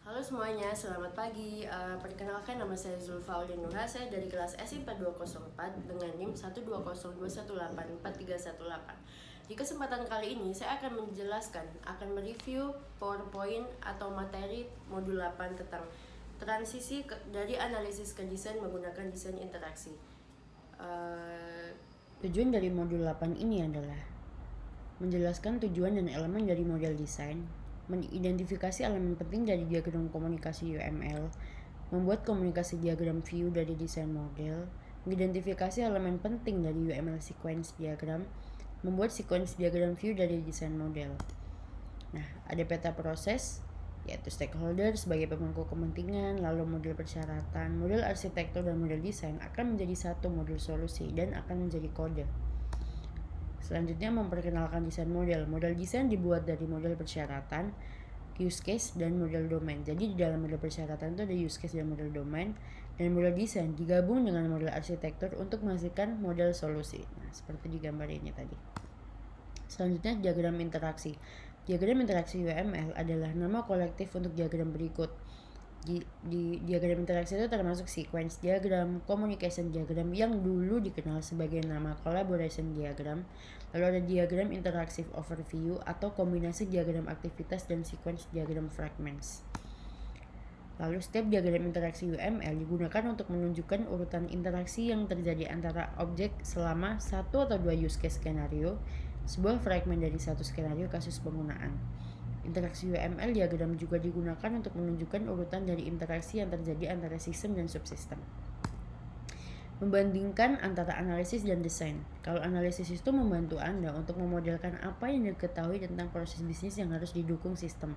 Halo semuanya, selamat pagi. Perkenalkan nama saya Zulfa Aulinuha, saya dari kelas S IPA 204 dengan NIM 120218438. Di kesempatan kali ini saya akan mereview PowerPoint atau materi modul 8 tentang transisi dari analisis ke desain menggunakan desain interaksi. Tujuan dari modul 8 ini adalah menjelaskan tujuan dan elemen dari model desain, mengidentifikasi elemen penting dari diagram komunikasi UML, membuat komunikasi diagram view dari desain model, mengidentifikasi elemen penting dari UML sequence diagram, membuat sequence diagram view dari desain model. Nah, ada peta proses, yaitu stakeholder sebagai pemangku kepentingan, lalu model persyaratan, model arsitektur, dan model desain akan menjadi satu modul solusi dan akan menjadi kode. Selanjutnya memperkenalkan desain model. Model desain dibuat dari model persyaratan, use case, dan model domain. Jadi di dalam model persyaratan itu ada use case dan model domain, dan model desain digabung dengan model arsitektur untuk menghasilkan model solusi. Nah, seperti di gambar ini tadi. Selanjutnya diagram interaksi. Diagram interaksi UML adalah nama kolektif untuk diagram berikut. Di diagram interaksi itu termasuk sequence diagram, communication diagram yang dulu dikenal sebagai nama collaboration diagram, lalu ada diagram interactive overview atau kombinasi diagram aktivitas dan sequence diagram fragments. Lalu step diagram interaksi UML digunakan untuk menunjukkan urutan interaksi yang terjadi antara objek selama satu atau dua use case skenario, sebuah fragmen dari satu skenario kasus penggunaan. Interaksi UML diagram juga digunakan untuk menunjukkan urutan dari interaksi yang terjadi antara sistem dan subsistem. Membandingkan antara analisis dan desain. Kalau analisis itu membantu Anda untuk memodelkan apa yang diketahui tentang proses bisnis yang harus didukung sistem.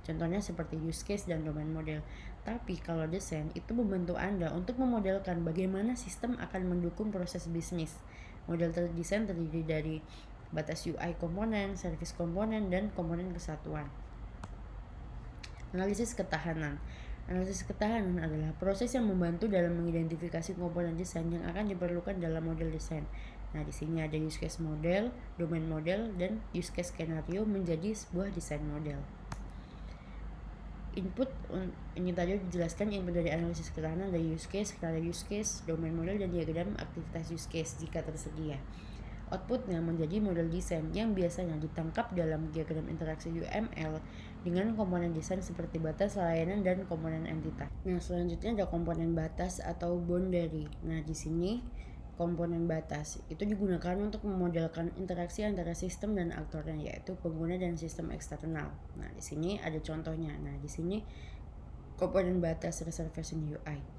Contohnya seperti use case dan domain model. Tapi kalau desain itu membantu Anda untuk memodelkan bagaimana sistem akan mendukung proses bisnis. Model desain terdiri dari batas UI komponen, service komponen, dan komponen kesatuan. Analisis ketahanan. Analisis ketahanan adalah proses yang membantu dalam mengidentifikasi komponen desain yang akan diperlukan dalam model desain. Nah, di sini ada use case model, domain model, dan use case skenario menjadi sebuah desain model. Input ini tadi dijelaskan input dari analisis ketahanan dari use case, skenario use case, domain model, dan diagram aktivitas use case jika tersedia. Outputnya menjadi model desain yang biasanya ditangkap dalam diagram interaksi UML dengan komponen desain seperti batas, layanan, dan komponen entitas. Nah, selanjutnya ada komponen batas atau boundary. Nah, di sini komponen batas itu digunakan untuk memodelkan interaksi antara sistem dan aktornya, yaitu pengguna dan sistem eksternal. Nah, di sini ada contohnya. Nah, di sini komponen batas reservation UI.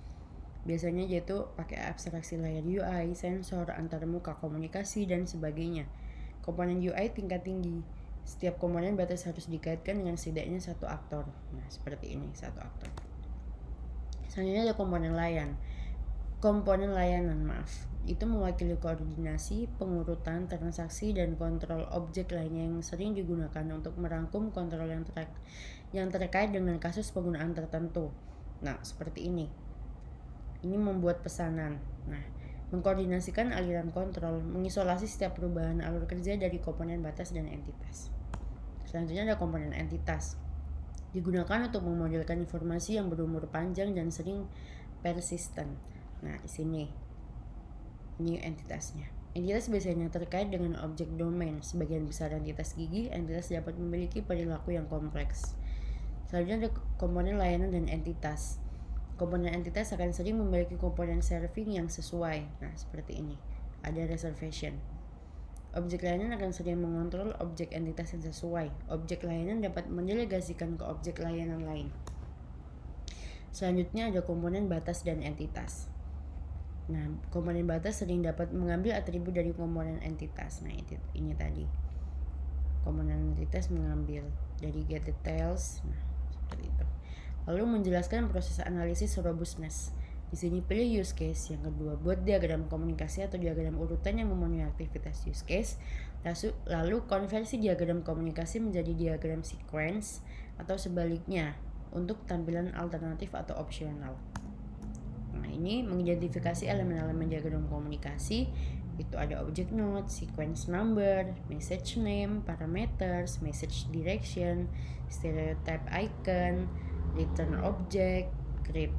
Biasanya yaitu pakai abstraksi layer UI, sensor, antarmuka, komunikasi, dan sebagainya. Komponen UI tingkat tinggi. Setiap komponen batas harus dikaitkan dengan setidaknya satu aktor. Nah, seperti ini, satu aktor. Selanjutnya ada komponen layanan, itu mewakili koordinasi, pengurutan, transaksi, dan kontrol objek lainnya yang sering digunakan untuk merangkum kontrol yang terkait dengan kasus penggunaan tertentu. Nah, seperti ini. Ini membuat pesanan. Nah, mengkoordinasikan aliran kontrol, mengisolasi setiap perubahan alur kerja dari komponen batas dan entitas. Selanjutnya ada komponen entitas. Digunakan untuk memodelkan informasi yang berumur panjang dan sering persisten. Nah, di sini ini entitasnya. Entitas biasanya terkait dengan objek domain. Sebagian besar entitas gigi, entitas dapat memiliki perilaku yang kompleks. Selanjutnya ada komponen layanan dan entitas. Komponen entitas akan sering memiliki komponen serving yang sesuai. Nah, seperti ini. Ada reservation. Objek layanan akan sering mengontrol objek entitas yang sesuai. Objek layanan dapat mendelegasikan ke objek layanan lain. Selanjutnya ada komponen batas dan entitas. Nah, komponen batas sering dapat mengambil atribut dari komponen entitas. Nah, ini tadi. Komponen entitas mengambil dari get details. Nah, seperti itu. Lalu menjelaskan proses analisis robustness. Di sini pilih use case. Yang kedua, buat diagram komunikasi atau diagram urutan yang memenuhi aktivitas use case. Lalu konversi diagram komunikasi menjadi diagram sequence atau sebaliknya untuk tampilan alternatif atau opsional. Nah, ini mengidentifikasi elemen-elemen diagram komunikasi. Itu ada object node, sequence number, message name, parameters, message direction, stereotype icon, return object, grep.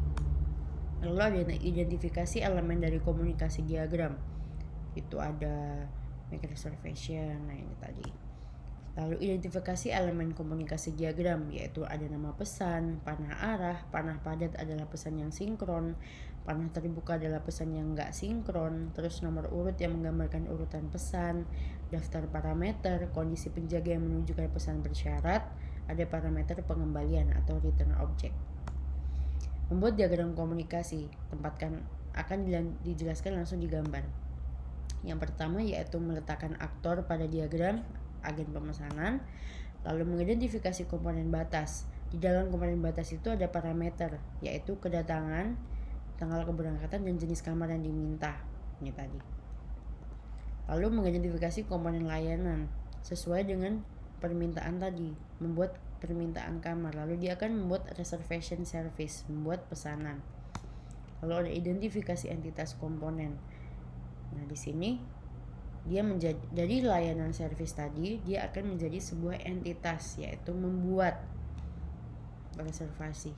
Lalu ada identifikasi elemen dari komunikasi diagram. Itu ada make reservation, nah ini tadi. Lalu identifikasi elemen komunikasi diagram, yaitu ada nama pesan, panah arah, panah padat adalah pesan yang sinkron, panah terbuka adalah pesan yang nggak sinkron, terus nomor urut yang menggambarkan urutan pesan, daftar parameter, kondisi penjaga yang menunjukkan pesan bersyarat, ada parameter pengembalian atau return object. Membuat diagram komunikasi, tempatkan akan dijelaskan langsung di gambar. Yang pertama yaitu meletakkan aktor pada diagram agen pemesanan, lalu mengidentifikasi komponen batas. Di dalam komponen batas itu ada parameter, yaitu kedatangan, tanggal keberangkatan, dan jenis kamar yang diminta. Ini tadi. Lalu mengidentifikasi komponen layanan sesuai dengan permintaan tadi, membuat permintaan kamar. Lalu dia akan membuat reservation service, membuat pesanan. Lalu ada identifikasi entitas komponen. Nah, di sini dia menjadi dari layanan servis tadi, dia akan menjadi sebuah entitas, yaitu membuat reservasi.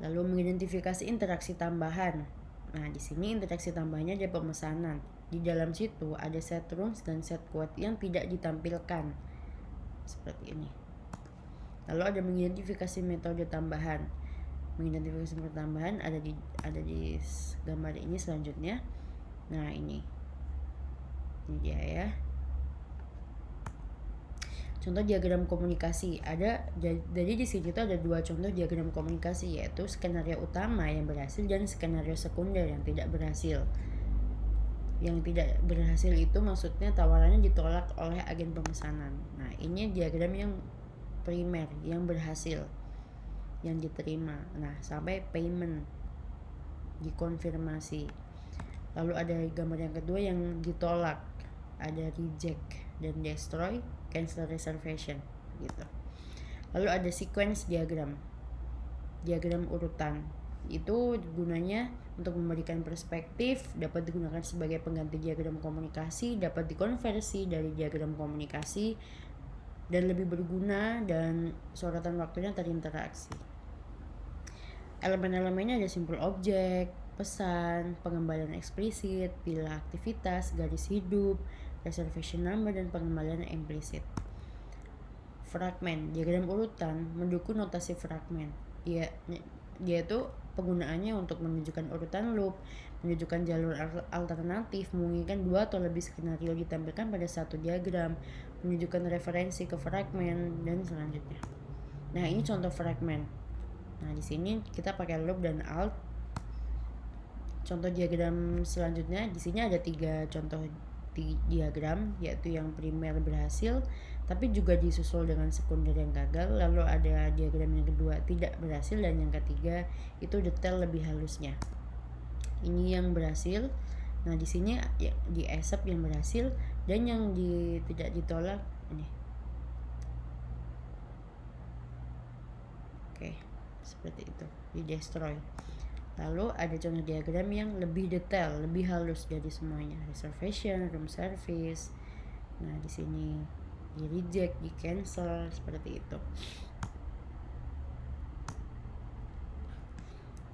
Lalu mengidentifikasi interaksi tambahan. Nah, di sini interaksi tambahannya ada pemesanan. Di dalam situ ada set rooms dan set quote yang tidak ditampilkan. Seperti ini. Lalu ada mengidentifikasi metode tambahan. Mengidentifikasi metode tambahan ada di gambar ini selanjutnya. Nah, ini dia ya. Contoh diagram komunikasi ada. Jadi di sini tuh ada dua contoh diagram komunikasi, yaitu skenario utama yang berhasil dan skenario sekunder yang tidak berhasil. Yang tidak berhasil itu maksudnya tawarannya ditolak oleh agen pemesanan. Nah, ini diagram yang primer yang berhasil, yang diterima. Nah, sampai payment, dikonfirmasi. Lalu ada gambar yang kedua yang ditolak, ada reject dan destroy, cancel reservation gitu. Lalu ada sequence diagram urutan. Itu gunanya untuk memberikan perspektif, dapat digunakan sebagai pengganti diagram komunikasi, dapat dikonversi dari diagram komunikasi, dan lebih berguna dan sorotan waktunya terinteraksi. Elemen-elemennya ada simple object, pesan, pengembalian eksplisit, pilih aktivitas, garis hidup, reservation number, dan pengembalian implisit. Fragmen, diagram urutan mendukung notasi fragmen. Dia itu penggunaannya untuk menunjukkan urutan loop, menunjukkan jalur alternatif, memungkinkan dua atau lebih skenario ditampilkan pada satu diagram, menunjukkan referensi ke fragmen, dan selanjutnya. Nah, ini contoh fragmen. Nah, di sini kita pakai loop dan alt. Contoh diagram selanjutnya, di sini ada 3 contoh diagram, yaitu yang primer berhasil tapi juga disusul dengan sekunder yang gagal. Lalu ada diagram yang kedua tidak berhasil, dan yang ketiga itu detail lebih halusnya. Ini yang berhasil. Nah, di sini di accept yang berhasil, dan yang tidak ditolak ini. Oke, seperti itu, di destroy. Lalu ada contoh diagram yang lebih detail, lebih halus dari semuanya. Reservation, room service. Nah, di sini di reject, di cancel, seperti itu.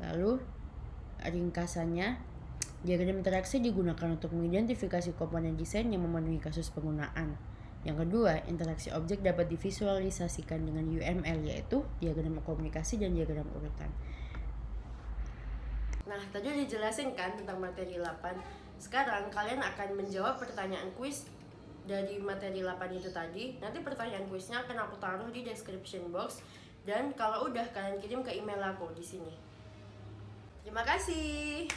Lalu ringkasannya, diagram interaksi digunakan untuk mengidentifikasi komponen desain yang memenuhi kasus penggunaan. Yang kedua, interaksi objek dapat divisualisasikan dengan UML, yaitu diagram komunikasi dan diagram urutan. Nah, tadi udah dijelasin kan tentang materi 8. Sekarang kalian akan menjawab pertanyaan kuis dari materi 8 itu tadi. Nanti pertanyaan kuisnya akan aku taruh di description box, dan kalau udah kalian kirim ke email aku di sini. Terima kasih.